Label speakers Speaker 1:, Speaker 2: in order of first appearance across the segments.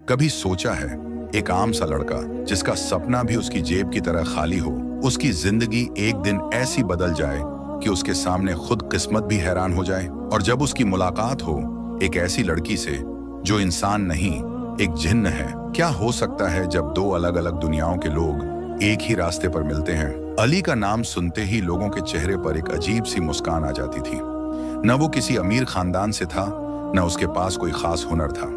Speaker 1: कभी सोचा है एक आम सा लड़का जिसका सपना भी उसकी जेब की तरह खाली हो, उसकी जिंदगी एक दिन ऐसी बदल जाए कि उसके सामने खुद किस्मत भी हैरान हो जाए। और जब उसकी मुलाकात हो एक ऐसी लड़की से जो इंसान नहीं एक जिन्न है। क्या हो सकता है जब दो अलग अलग दुनियाओं के लोग एक ही रास्ते पर मिलते हैं। अली का नाम सुनते ही लोगों के चेहरे पर एक अजीब सी मुस्कान आ जाती थी। न वो किसी अमीर खानदान से था, न उसके पास कोई खास हुनर था।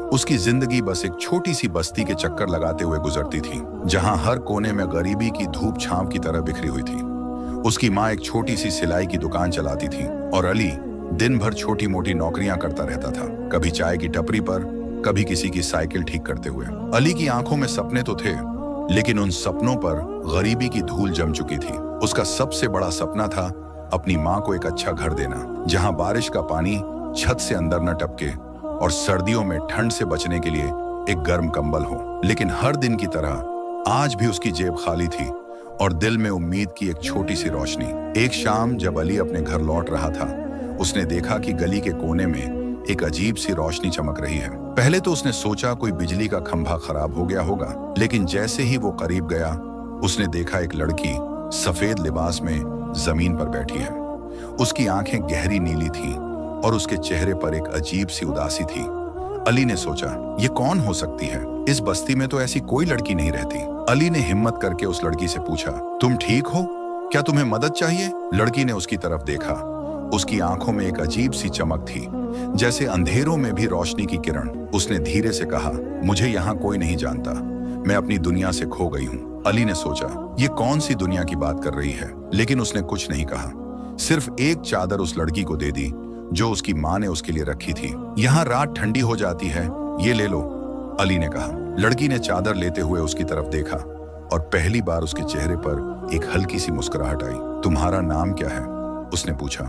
Speaker 1: उसकी जिंदगी बस एक छोटी सी बस्ती के चक्कर लगाते हुए गुजरती थी, जहां हर कोने में गरीबी की धूप छांव की तरह बिखरी हुई थी। उसकी माँ एक छोटी सी सिलाई की दुकान चलाती थी और अली दिन भर छोटी मोटी नौकरियां करता रहता था, कभी चाय की टपरी पर, कभी किसी की साइकिल ठीक करते हुए। अली की आंखों में सपने तो थे, लेकिन उन सपनों पर गरीबी की धूल जम चुकी थी। उसका सबसे बड़ा सपना था अपनी माँ को एक अच्छा घर देना, जहां बारिश का पानी छत से अंदर न टपके और सर्दियों में ठंड से बचने के लिए एक गर्म कंबल हो। लेकिन हर दिन की तरह आज भी उसकी जेब खाली थी और दिल में उम्मीद की एक छोटी सी रोशनी। एक शाम जब अली अपने घर लौट रहा था, उसने देखा कि गली के कोने में एक अजीब सी रोशनी चमक रही है। पहले तो उसने सोचा कोई बिजली का खंभा खराब हो गया होगा, लेकिन जैसे ही वो करीब गया, उसने देखा एक लड़की सफेद लिबास में जमीन पर बैठी है। उसकी आंखें गहरी नीली थीं और उसके चेहरे पर एक अजीब सी उदासी थी। अली ने सोचा, ये कौन हो सकती है? इस बस्ती में तो ऐसी कोई लड़की नहीं रहती। अली ने हिम्मत करके उस लड़की से पूछा, तुम ठीक हो? क्या तुम्हें मदद चाहिए? लड़की ने उसकी तरफ देखा। उसकी आंखों में एक अजीब सी चमक थी, जैसे अंधेरों में भी रोशनी की किरण। उसने धीरे से कहा, मुझे यहाँ कोई नहीं जानता, मैं अपनी दुनिया से खो गई हूँ। अली ने सोचा, ये कौन सी दुनिया की बात कर रही है, लेकिन उसने कुछ नहीं कहा। सिर्फ एक चादर उस लड़की को दे दी जो उसकी माँ ने उसके लिए रखी थी। यहाँ रात ठंडी हो जाती है, ये ले लो, अली ने कहा। लड़की ने चादर लेते हुए उसकी तरफ देखा और पहली बार उसके चेहरे पर एक हल्की सी मुस्कुराहट आई। तुम्हारा नाम क्या है? उसने पूछा।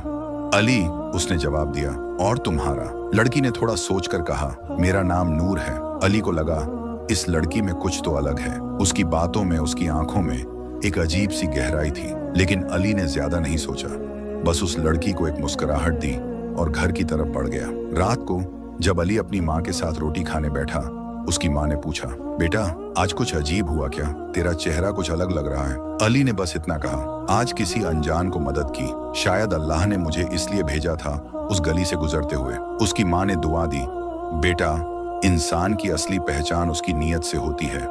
Speaker 1: अली, उसने जवाब दिया। और तुम्हारा? लड़की ने थोड़ा सोचकर कहा, मेरा नाम नूर है। अली को लगा इस लड़की में कुछ तो अलग है। उसकी बातों में, उसकी आंखों में एक अजीब सी गहराई थी। लेकिन अली ने ज्यादा नहीं सोचा, बस उस लड़की को एक मुस्कुराहट दी और घर की तरफ बढ़ गया। रात को जब अली अपनी माँ के साथ रोटी खाने बैठा, उसकी माँ ने पूछा, बेटा आज कुछ अजीब हुआ क्या? तेरा चेहरा कुछ अलग लग रहा है। अली ने बस इतना कहा, आज किसी अनजान को मदद की, शायद अल्लाह ने मुझे इसलिए भेजा था उस गली से गुजरते हुए। उसकी माँ ने दुआ दी, बेटा इंसान की असली पहचान उसकी नीयत से होती है,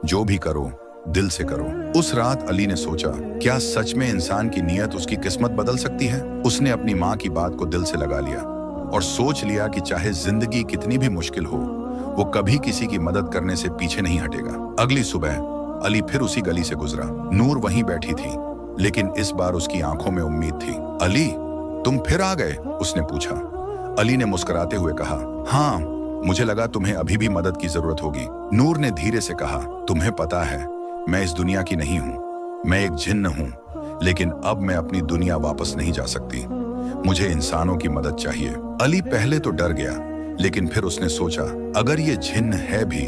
Speaker 1: जो भी करो दिल से करो। उस रात अली ने सोचा, क्या सच में इंसान की नीयत उसकी किस्मत बदल सकती है? उसने अपनी माँ की बात को दिल से लगा लिया और सोच लिया कि चाहे जिंदगी कितनी भी मुश्किल हो, वो कभी किसी की मदद करने से पीछे नहीं हटेगा। अगली सुबह अली फिर उसी गली से गुजरा। नूर वहीं बैठी थी, लेकिन इस बार उसकी आंखों में उम्मीद थी। अली, तुम फिर आ गए? उसने पूछा। अली ने मुस्कुराते हुए कहा, हाँ, मुझे लगा तुम्हें अभी भी मदद की जरूरत होगी। नूर ने धीरे से कहा, तुम्हें पता है मैं इस दुनिया की नहीं हूँ, मैं एक जिन्न हूँ, लेकिन अब मैं अपनी दुनिया वापस नहीं जा सकती, मुझे इंसानों की मदद चाहिए। अली पहले तो डर गया, लेकिन फिर उसने सोचा, अगर ये जिन्न है भी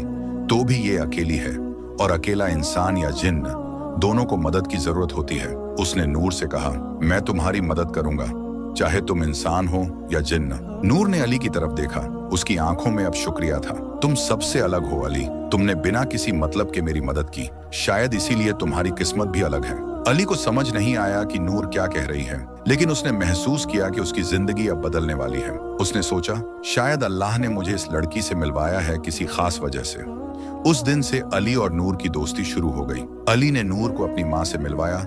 Speaker 1: तो भी ये अकेली है, और अकेला इंसान या जिन्न दोनों को मदद की जरूरत होती है। उसने नूर से कहा, मैं तुम्हारी मदद करूंगा, चाहे तुम इंसान हो या जिन्न। नूर ने अली की तरफ देखा, उसकी आंखों में अब शुक्रिया था। तुम सबसे अलग हो अली, तुमने बिना किसी मतलब के मेरी मदद की, शायद इसीलिए तुम्हारी किस्मत भी अलग है। अली को समझ नहीं आया कि नूर क्या कह रही है, लेकिन उसने महसूस किया कि उसकी जिंदगी अब बदलने वाली है। उसने सोचा, शायद अल्लाह ने मुझे इस लड़की से मिलवाया है किसी खास वजह से। उस दिन से अली और नूर की दोस्ती शुरू हो गई। अली ने नूर को अपनी माँ से मिलवाया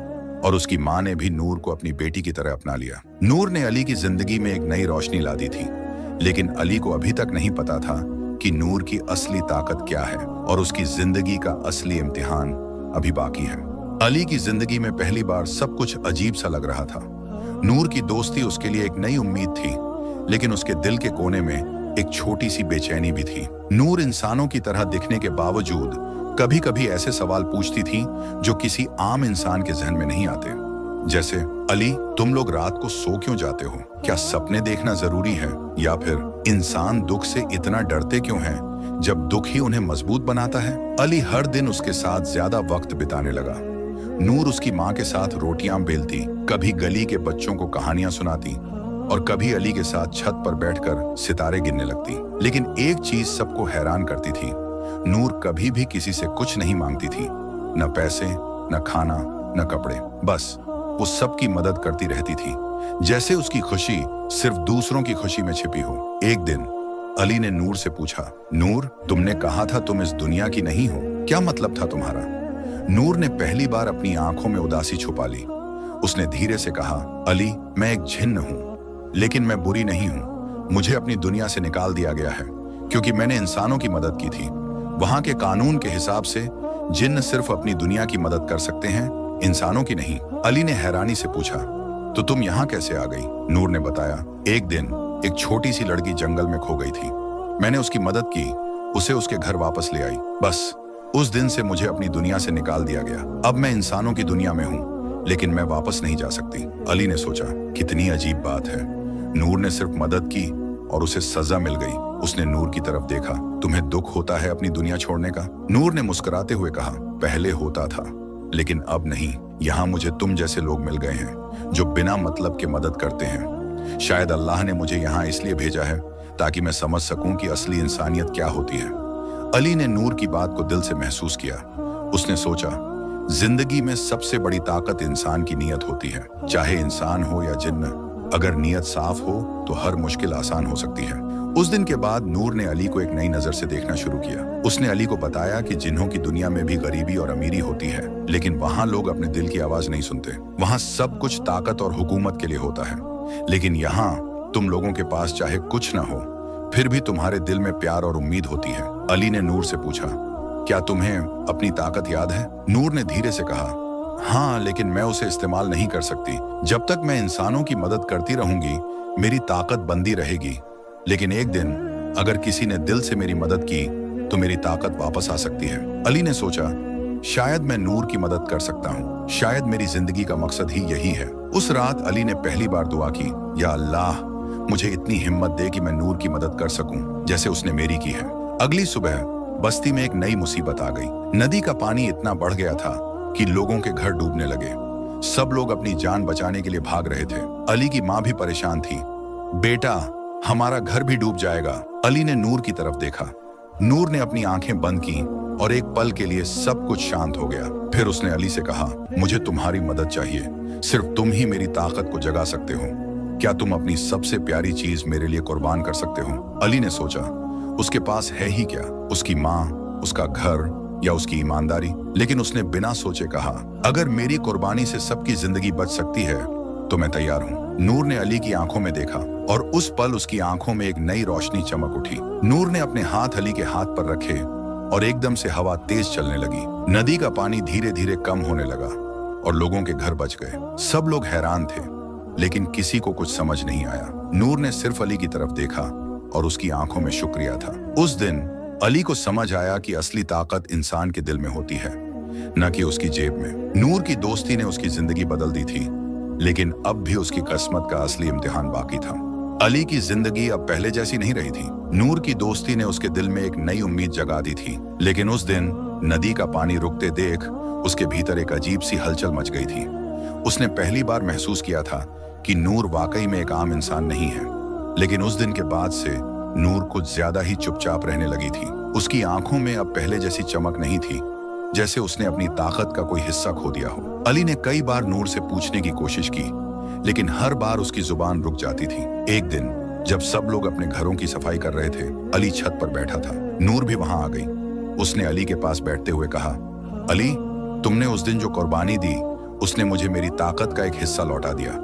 Speaker 1: और उसकी माँ ने भी नूर को अपनी बेटी की तरह अपना लिया। नूर ने अली की जिंदगी में एक नई रोशनी ला दी थी, लेकिन अली को अभी तक नहीं पता था कि नूर की असली ताकत क्या है और उसकी जिंदगी का असली इम्तिहान अभी बाकी है। अली की जिंदगी में पहली बार सब कुछ अजीब सा लग रहा था। नूर की दोस्ती उसके लिए एक नई उम्मीद थी, लेकिन उसके दिल के कोने में एक छोटी सी बेचैनी भी थी। नूर इंसानों की तरह दिखने के बावजूद कभी कभी ऐसे सवाल पूछती थी जो किसी आम इंसान के जहन में नहीं आते। जैसे, अली, तुम लोग रात को सो क्यों जाते हो? क्या सपने देखना जरूरी है? या फिर इंसान दुख से इतना डरते क्यों हैं जब दुख ही उन्हें मजबूत बनाता है? अली हर दिन उसके साथ ज्यादा वक्त बिताने लगा। नूर उसकी माँ के साथ रोटियां बेलती, कभी गली के बच्चों को कहानियां सुनाती और कभी अली के साथ छत पर बैठकर सितारे गिनने लगती। लेकिन एक चीज सबको हैरान करती थी, नूर कभी भी किसी से कुछ नहीं मांगती थी, न पैसे, न खाना, न कपड़े। बस वो सबकी मदद करती रहती थी, जैसे उसकी खुशी सिर्फ दूसरों की खुशी में छिपी हो। एक दिन अली ने नूर से पूछा, नूर, तुमने कहा था तुम इस दुनिया की नहीं हो, क्या मतलब था तुम्हारा? नूर ने पहली बार अपनी आंखों में उदासी छुपा ली। उसने धीरे से कहा, अली, मैं एक जिन्न हूं, लेकिन मैं बुरी नहीं हूं। मुझे अपनी दुनिया से निकाल दिया गया है क्योंकि मैंने इंसानों की मदद की थी। वहां के कानून के हिसाब से जिन्न सिर्फ अपनी दुनिया की मदद कर सकते हैं, इंसानों की नहीं। अली ने हैरानी से पूछा, तो तुम यहाँ कैसे आ गई? नूर ने बताया, एक दिन एक छोटी सी लड़की जंगल में खो गई थी। मैंने उसकी मदद की, उसे उसके घर वापस ले आई। बस उस दिन से मुझे अपनी दुनिया से निकाल दिया गया। अब मैं इंसानों की दुनिया में हूँ, लेकिन मैं वापस नहीं जा सकती। अली ने सोचा, कितनी अजीब बात है। नूर ने सिर्फ मदद की और उसे सजा मिल गई। उसने नूर की तरफ देखा, तुम्हें दुख होता है अपनी दुनिया छोड़ने का? नूर ने मुस्कुराते हुए कहा, पहले होता था, लेकिन अब नहीं। यहाँ मुझे तुम जैसे लोग मिल गए हैं जो बिना मतलब के मदद करते हैं। शायद अल्लाह ने मुझे यहाँ इसलिए भेजा है ताकि मैं समझ सकूं कि असली इंसानियत क्या होती है। अली ने नूर की बात को दिल से महसूस किया। उसने सोचा, जिंदगी में सबसे बड़ी ताकत इंसान की नीयत होती है, चाहे इंसान हो या जिन्न। अगर नीयत साफ हो तो हर मुश्किल आसान हो सकती है। उस दिन के बाद नूर ने अली को एक नई नजर से देखना शुरू किया। उसने अली को बताया कि जिन्हों की दुनिया में भी गरीबी और अमीरी होती है, लेकिन वहां लोग अपने दिल की आवाज नहीं सुनते। वहां सब कुछ ताकत और हुकूमत के लिए होता है, लेकिन यहाँ तुम लोगों के पास चाहे कुछ ना हो, फिर भी तुम्हारे दिल में प्यार और उम्मीद होती है। अली ने नूर से पूछा, क्या तुम्हें अपनी ताकत याद है? नूर ने धीरे से कहा, हाँ, लेकिन मैं उसे इस्तेमाल नहीं कर सकती। जब तक मैं इंसानों की मदद करती रहूंगी, मेरी ताकत बंदी रहेगी। लेकिन एक दिन अगर किसी ने दिल से मेरी मदद की तो मेरी ताकत वापस आ सकती है। अली ने सोचा, शायद मैं नूर की मदद कर सकता हूँ, शायद मेरी जिंदगी का मकसद ही यही है। उस रात अली ने पहली बार दुआ की, या अल्लाह, मुझे इतनी हिम्मत दे कि मैं नूर की मदद कर सकूं जैसे उसने मेरी की है। अगली सुबह बस्ती में एक नई मुसीबत आ गई। नदी का पानी इतना बढ़ गया था कि लोगों के घर डूबने लगे। सब लोग अपनी जान बचाने के लिए भाग रहे थे। अली की माँ भी परेशान थी। बेटा, हमारा घर भी डूब जाएगा। अली ने नूर की तरफ देखा। नूर ने अपनी आंखें बंद की और एक पल के लिए सब कुछ शांत हो गया। फिर उसने अली से कहा, मुझे तुम्हारी मदद चाहिए, सिर्फ तुम ही मेरी ताकत को जगा सकते हो। क्या तुम अपनी सबसे प्यारी चीज मेरे लिए कुर्बान कर सकते हो? अली ने सोचा, उसके पास है ही क्या, उसकी माँ, उसका घर या उसकी ईमानदारी? लेकिन उसने बिना सोचे कहा, अगर मेरी कुर्बानी से सबकी जिंदगी बच सकती है तो मैं तैयार हूँ। नूर ने अली की आंखों में देखा और उस पल उसकी आंखों में एक नई रोशनी चमक उठी। नूर ने अपने हाथ अली के हाथ पर रखे और एकदम से हवा तेज चलने लगी। नदी का पानी धीरे धीरे कम होने लगा और लोगों के घर बच गए। सब लोग हैरान थे, लेकिन किसी को कुछ समझ नहीं आया। नूर ने सिर्फ अली की तरफ देखा और उसकी आंखों में शुक्रिया था। उस दिन अली को समझ आया कि असली ताकत इंसान के दिल में होती है, न कि उसकी जेब में। नूर की दोस्ती ने उसकी जिंदगी बदल दी थी, लेकिन अब भी उसकी किस्मत का असली इम्तिहान बाकी था। अली की जिंदगी अब पहले जैसी नहीं रही थी। नूर की दोस्ती ने उसके दिल में एक नई उम्मीद जगा दी थी, लेकिन उस दिन नदी का पानी रुकते देख उसके भीतर एक अजीब सी हलचल मच गई थी। उसने पहली बार महसूस किया था कि नूर वाकई में एक आम इंसान नहीं है। लेकिन उस दिन के बाद से नूर कुछ ज्यादा ही चुपचाप रहने लगी थी। उसकी आंखों में अब पहले जैसी चमक नहीं थी, जैसे उसने अपनी ताकत का कोई हिस्सा खो दिया हो। अली ने कई बार नूर से पूछने की कोशिश की, लेकिन हर बार उसकी जुबान रुक जाती थी। एक दिन जब सब लोग अपने घरों की सफाई कर रहे थे, अली छत पर बैठा था। नूर भी वहां आ गई। उसने अली के पास बैठते हुए कहा, अली, तुमने उस दिन जो कुर्बानी दी, उसने मुझे मेरी ताकत का एक हिस्सा लौटा दिया,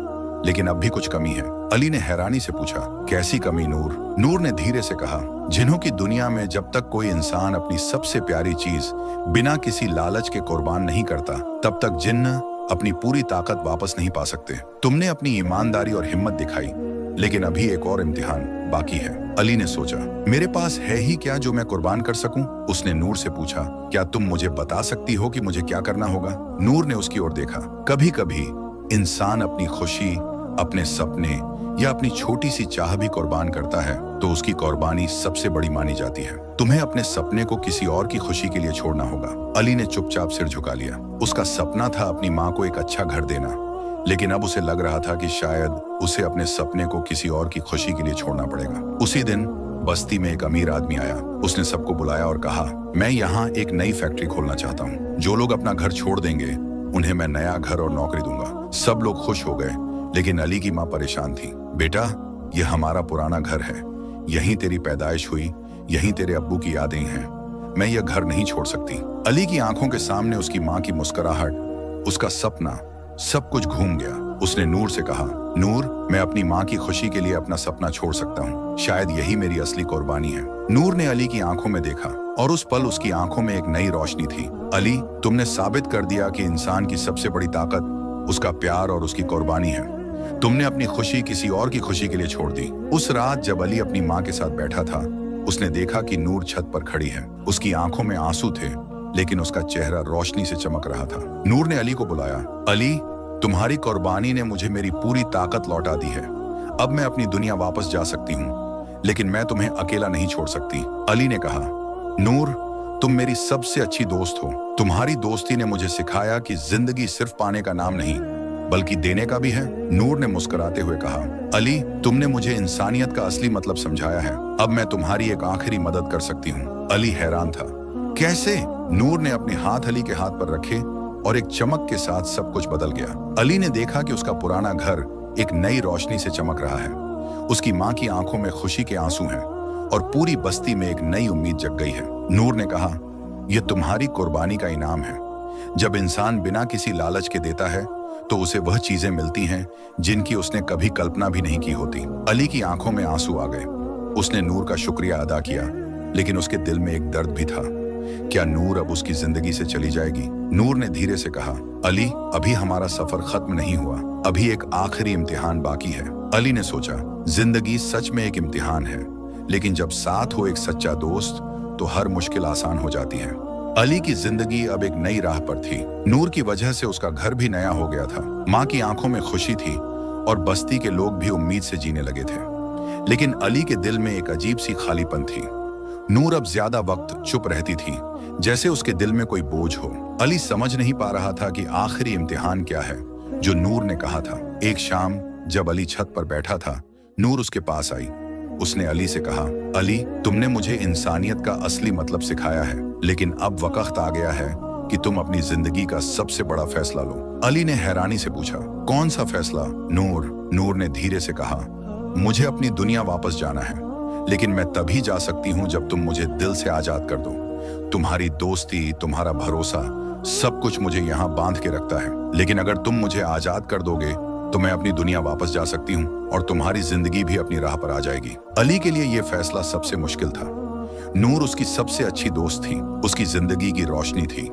Speaker 1: लेकिन अब भी कुछ कमी है। अली ने हैरानी से पूछा, कैसी कमी नूर? नूर ने धीरे से कहा, जिन्हों की दुनिया में जब तक कोई इंसान अपनी सबसे प्यारी चीज बिना किसी लालच के कुर्बान नहीं करता, तब तक जिन्न अपनी पूरी ताकत वापस नहीं पा सकते। तुमने अपनी ईमानदारी और हिम्मत दिखाई, लेकिन अभी एक और इम्तिहान बाकी है। अली ने सोचा, मेरे पास है ही क्या जो मैं कुर्बान कर सकूं? उसने नूर से पूछा, क्या तुम मुझे बता सकती हो कि मुझे क्या करना होगा? नूर ने उसकी ओर देखा। कभी कभी इंसान अपनी खुशी, अपने सपने या अपनी छोटी सी चाह भी कुर्बान करता है तो उसकी कुर्बानी सबसे बड़ी मानी जाती है। तुम्हें अपने सपने को किसी और की खुशी के लिए छोड़ना होगा। अली ने चुपचाप सिर झुका लिया। उसका सपना था अपनी माँ को एक अच्छा घर देना, लेकिन अब उसे लग रहा था कि शायद उसे अपने सपने को किसी और की खुशी के लिए छोड़ना पड़ेगा। उसी दिन बस्ती में एक अमीर आदमी आया। उसने सबको बुलाया और कहा, मैं यहाँ एक नई फैक्ट्री खोलना चाहता हूँ। जो लोग अपना घर छोड़ देंगे उन्हें मैं नया घर और नौकरी दूंगा। सब लोग खुश हो गए, लेकिन अली की माँ परेशान थी। बेटा, यह हमारा पुराना घर है, यहीं तेरी पैदाइश हुई, यहीं तेरे अब्बू की यादें हैं। मैं यह घर नहीं छोड़ सकती। अली की आंखों के सामने उसकी माँ की मुस्कुराहट, उसका सपना, सब कुछ घूम गया। उसने नूर से कहा, नूर, मैं अपनी माँ की खुशी के लिए अपना सपना छोड़ सकता हूँ। शायद यही मेरी असली कुर्बानी है। नूर ने अली की आंखों में देखा और उस पल उसकी आंखों में एक नई रोशनी थी। अली, तुमने साबित कर दिया कि इंसान की सबसे बड़ी ताकत उसका प्यार और उसकी कुर्बानी है। तुमने अपनी खुशी किसी और की खुशी के लिए छोड़ दी। उस रात जब अली अपनी माँ के साथ बैठा था, उसने देखा कि नूर छत पर खड़ी है। उसकी आंखों में आंसू थे, लेकिन उसका चेहरा रोशनी से चमक रहा था। नूर ने अली को बुलाया, अली, तुम्हारी कुर्बानी ने मुझे मेरी पूरी ताकत लौटा दी है। अब मैं अपनी दुनिया वापस जा सकती हूँ, लेकिन मैं तुम्हें अकेला नहीं छोड़ सकती। अली ने कहा, नूर, तुम मेरी सबसे अच्छी दोस्त हो। तुम्हारी दोस्ती ने मुझे सिखाया कि जिंदगी सिर्फ पाने का नाम नहीं, बल्कि देने का भी है। नूर ने मुस्कुराते हुए कहा, अली, तुमने मुझे इंसानियत का असली मतलब समझाया है। अब मैं तुम्हारी एक आखिरी मदद कर सकती हूँ। अली हैरान था, कैसे? नूर ने अपने हाथ अली के हाथ पर रखे और एक चमक के साथ सब कुछ बदल गया। अली ने देखा कि उसका पुराना घर एक नई रोशनी से चमक रहा है। उसकी माँ की आंखों में खुशी के आंसू हैं और पूरी बस्ती में एक नई उम्मीद जग गई है। नूर ने कहा, यह तुम्हारी कुर्बानी का इनाम है। जब इंसान बिना किसी लालच के देता है तो उसे वह चीजें मिलती हैं जिनकी उसने कभी कल्पना भी नहीं की होती। अली की आंखों में आंसू आ गए। उसने नूर का शुक्रिया अदा किया, लेकिन उसके दिल में एक दर्द भी था। क्या नूर अब उसकी जिंदगी से चली जाएगी? नूर ने धीरे से कहा, अली, अभी हमारा सफर खत्म नहीं हुआ। अभी एक आखिरी इम्तिहान बाकी है। अली ने सोचा, जिंदगी सच में एक इम्तिहान है, लेकिन जब साथ हो एक सच्चा दोस्त तो हर मुश्किल आसान हो जाती है। अली की जिंदगी अब एक नई राह पर थी। नूर की वजह से उसका घर भी नया हो गया था। माँ की आंखों में खुशी थी और बस्ती के लोग भी उम्मीद से जीने लगे थे। लेकिन अली के दिल में एक अजीब सी खालीपन थी। नूर अब ज्यादा वक्त चुप रहती थी, जैसे उसके दिल में कोई बोझ हो। अली समझ नहीं पा रहा था कि आखिरी इम्तिहान क्या है जो नूर ने कहा था। एक शाम जब अली छत पर बैठा था, नूर उसके पास आई। उसने अली से कहा, अली, तुमने मुझे इंसानियत का असली मतलब सिखाया है, लेकिन अब वक्त आ गया है कि तुम अपनी जिंदगी का सबसे बड़ा फैसला लो। अली ने हैरानी से पूछा, कौन सा फैसला? नूर ने धीरे से कहा, मुझे अपनी दुनिया वापस जाना है, लेकिन मैं तभी जा सकती हूँ जब तुम मुझे दिल से आजाद कर दो। तुम्हारी दोस्ती, तुम्हारा भरोसा, सब कुछ मुझे यहाँ बांध के रखता है, लेकिन अगर तुम मुझे आजाद कर दोगे तो मैं अपनी दुनिया वापस जा सकती हूँ और तुम्हारी जिंदगी भी अपनी राह पर आ जाएगी। अली के लिए यह फैसला सबसे मुश्किल था। नूर उसकी सबसे अच्छी दोस्त थी, उसकी जिंदगी की रोशनी थी,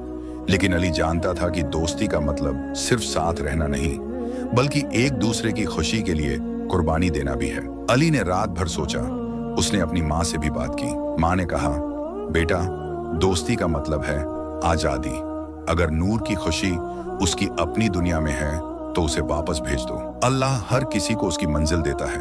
Speaker 1: लेकिन अली जानता था कि दोस्ती का मतलब सिर्फ साथ रहना नहीं, बल्कि एक दूसरे की खुशी के लिए कुर्बानी देना भी है। अली ने रात भर सोचा। उसने अपनी माँ से भी बात की। माँ ने कहा, बेटा, दोस्ती का मतलब है आजादी। अगर नूर की खुशी उसकी अपनी दुनिया में है तो उसे वापस भेज दो। अल्लाह हर किसी को उसकी मंजिल देता है,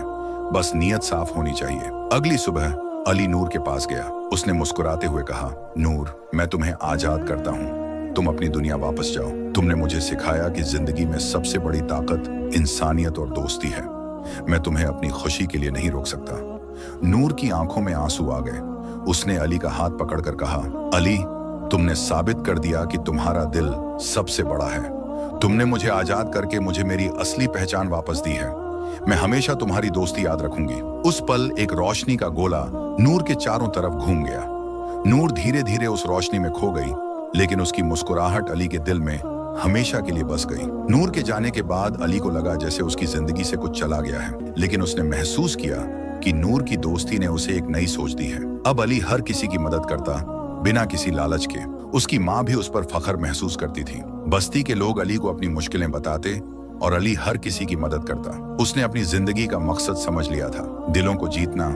Speaker 1: बस नीयत साफ होनी चाहिए। अगली सुबह अली नूर के पास गया। उसने मुस्कुराते हुए कहा, नूर, मैं तुम्हें आजाद करता हूँ, तुम अपनी दुनिया वापस जाओ। तुमने मुझे सिखाया कि जिंदगी में सबसे बड़ी ताकत इंसानियत और दोस्ती है। मैं तुम्हें अपनी खुशी के लिए नहीं रोक सकता। नूर की आंखों में आंसू आ गए। उसने अली का हाथ पकड़कर कहा, अली, तुमने साबित कर दिया कि तुम्हारा दिल सबसे बड़ा है। तुमने मुझे आजाद करके मुझे मेरी असली पहचान वापस दी है। मैं हमेशा तुम्हारी दोस्ती याद रखूंगी। उस पल एक रोशनी का गोला नूर के चारों तरफ घूम गया। नूर धीरे धीरे उस रोशनी में खो गई, लेकिन उसकी मुस्कुराहट अली के दिल में हमेशा के लिए बस गई। नूर के जाने के बाद अली को लगा जैसे उसकी जिंदगी से कुछ चला गया है, लेकिन उसने महसूस किया कि नूर की दोस्ती ने उसे एक नई सोच दी है। अब अली हर किसी की मदद करता, बिना किसी लालच के। उसकी माँ भी उस पर फख्र महसूस करती थी। बस्ती के लोग अली को अपनी मुश्किलें बताते और अली हर किसी की मदद करता। उसने अपनी जिंदगी का मकसद समझ लिया था, दिलों को जीतना,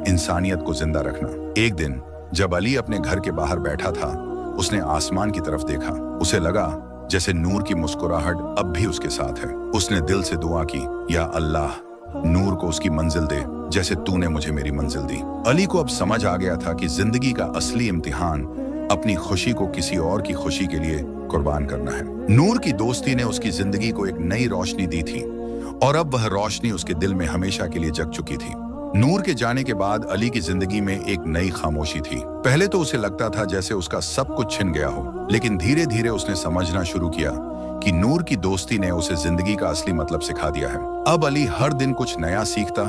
Speaker 1: इंसानियत को जिंदा रखना। एक दिन जब अली अपने घर के बाहर बैठा था, उसने आसमान की तरफ देखा। उसे लगा जैसे नूर की मुस्कुराहट अब भी उसके साथ है। उसने दिल से दुआ की, या अल्लाह, नूर को उसकी मंजिल दे जैसे तूने मुझे मेरी मंजिल दी। अली को अब समझ आ गया था कि जिंदगी का असली इम्तिहान अपनी खुशी को किसी और की खुशी के लिए कुर्बान करना है। नूर की दोस्ती ने उसकी जिंदगी को एक नई रोशनी दी थी और अब वह रोशनी उसके दिल में हमेशा के लिए जग चुकी थी। नूर के जाने के बाद अली की जिंदगी में एक नई खामोशी थी। पहले तो उसे लगता था जैसे उसका सब कुछ छिन गया हो, लेकिन धीरे धीरे उसने समझना शुरू किया कि नूर की दोस्ती ने उसे जिंदगी का असली मतलब सिखा दिया है। अब अली हर दिन कुछ नया सीखता,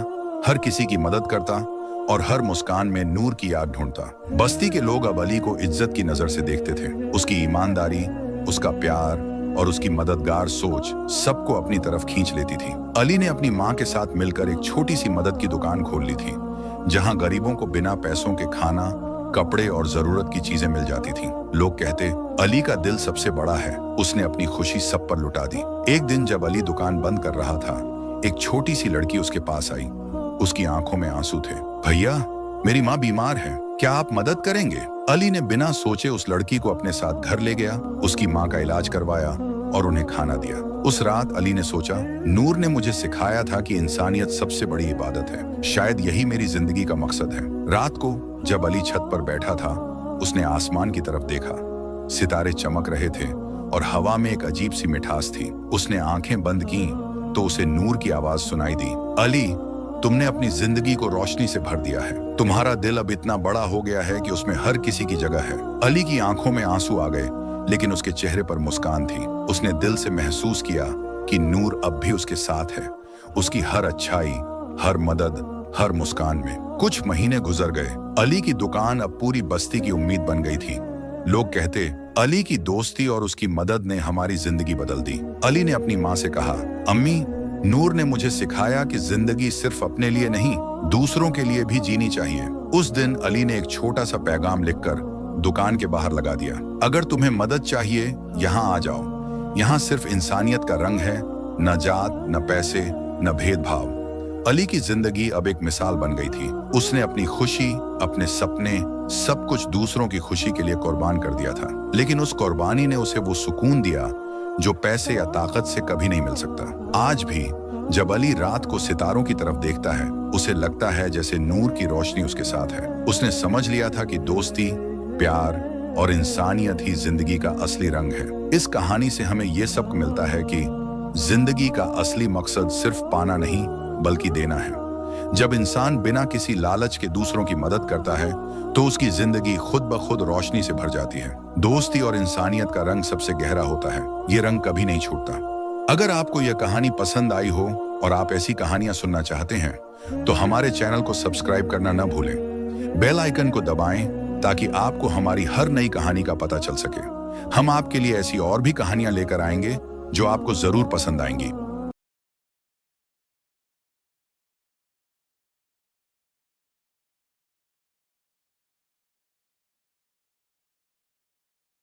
Speaker 1: हर किसी की मदद करता और हर मुस्कान में नूर की याद ढूंढता। बस्ती के लोग अब अली को इज्जत की नजर से देखते थे। उसकी ईमानदारी, उसका प्यार और उसकी मददगार सोच सबको अपनी तरफ खींच लेती थी। अली ने अपनी माँ के साथ मिलकर एक छोटी सी मदद की दुकान खोल ली थी, जहाँ गरीबों को बिना पैसों के खाना, कपड़े और जरूरत की चीजें मिल जाती थीं। लोग कहते, अली का दिल सबसे बड़ा है, उसने अपनी खुशी सब पर लुटा दी। एक दिन जब अली दुकान बंद कर रहा था, एक छोटी सी लड़की उसके पास आई। उसकी आंखों में आंसू थे। भैया, मेरी माँ बीमार है, क्या आप मदद करेंगे? अली ने बिना सोचे उस लड़की को अपने साथ घर ले गया, उसकी माँ का इलाज करवाया और उन्हें खाना दिया। उस रात अली ने सोचा, नूर ने मुझे सिखाया था कि इंसानियत सबसे बड़ी इबादत है, शायद यही मेरी जिंदगी का मकसद है। रात को जब अली छत पर बैठा था, उसने आसमान की तरफ देखा। सितारे चमक रहे थे और हवा में एक अजीब सी मिठास थी। उसने आंखें बंद की तो उसे नूर की आवाज सुनाई दी, अली, तुमने अपनी जिंदगी को रोशनी से भर दिया है। तुम्हारा दिल अब इतना बड़ा हो गया है कि उसमें हर किसी की जगह है। अली की आंखों में आंसू आ गए, लेकिन उसके चेहरे पर मुस्कान थी। उसने दिल से महसूस किया कि नूर अब भी उसके साथ है, उसकी हर अच्छाई, हर मदद, हर मुस्कान में। कुछ महीने गुजर गए। अली की दुकान अब पूरी बस्ती की उम्मीद बन गई थी। लोग कहते, अली की दोस्ती और उसकी मदद ने हमारी जिंदगी बदल दी। अली ने अपनी माँ से कहा, अम्मी, नूर ने मुझे सिखाया कि जिंदगी सिर्फ अपने लिए नहीं, दूसरों के लिए भी जीनी चाहिए। उस दिन अली ने एक छोटा सा पैगाम लिखकर दुकान के बाहर लगा दिया, अगर तुम्हें मदद चाहिए यहाँ आ जाओ। यहाँ सिर्फ इंसानियत का रंग है, न जात, न पैसे, न भेदभाव। अली की जिंदगी अब एक मिसाल बन गई थी। उसने अपनी खुशी, अपने सपने, सब कुछ दूसरों की खुशी के लिए कुर्बान कर दिया था। लेकिन उस कुर्बानी ने उसे वो सुकून दिया जो पैसे या ताकत से कभी नहीं मिल सकता। आज भी जब अली रात को सितारों की तरफ देखता है, उसे लगता है जैसे नूर की रोशनी उसके साथ है। उसने समझ लिया था कि दोस्ती, प्यार और इंसानियत ही जिंदगी का असली रंग है। इस कहानी से हमें यह सबक मिलता है कि जिंदगी का असली मकसद सिर्फ पाना नहीं, बल्कि देना है। जब इंसान बिना किसी लालच के दूसरों की मदद करता है, तो उसकी जिंदगी खुद ब खुद रोशनी से भर जाती है। दोस्ती और इंसानियत का रंग सबसे गहरा होता है, ये रंग कभी नहीं छूटता। अगर आपको यह कहानी पसंद आई हो और आप ऐसी कहानियां सुनना चाहते हैं, तो हमारे चैनल को सब्सक्राइब करना न भूलें। बेल आइकन को दबाएं ताकि आपको हमारी हर नई कहानी का पता चल सके। हम आपके लिए ऐसी और भी कहानियां लेकर आएंगे जो आपको जरूर पसंद आएंगी।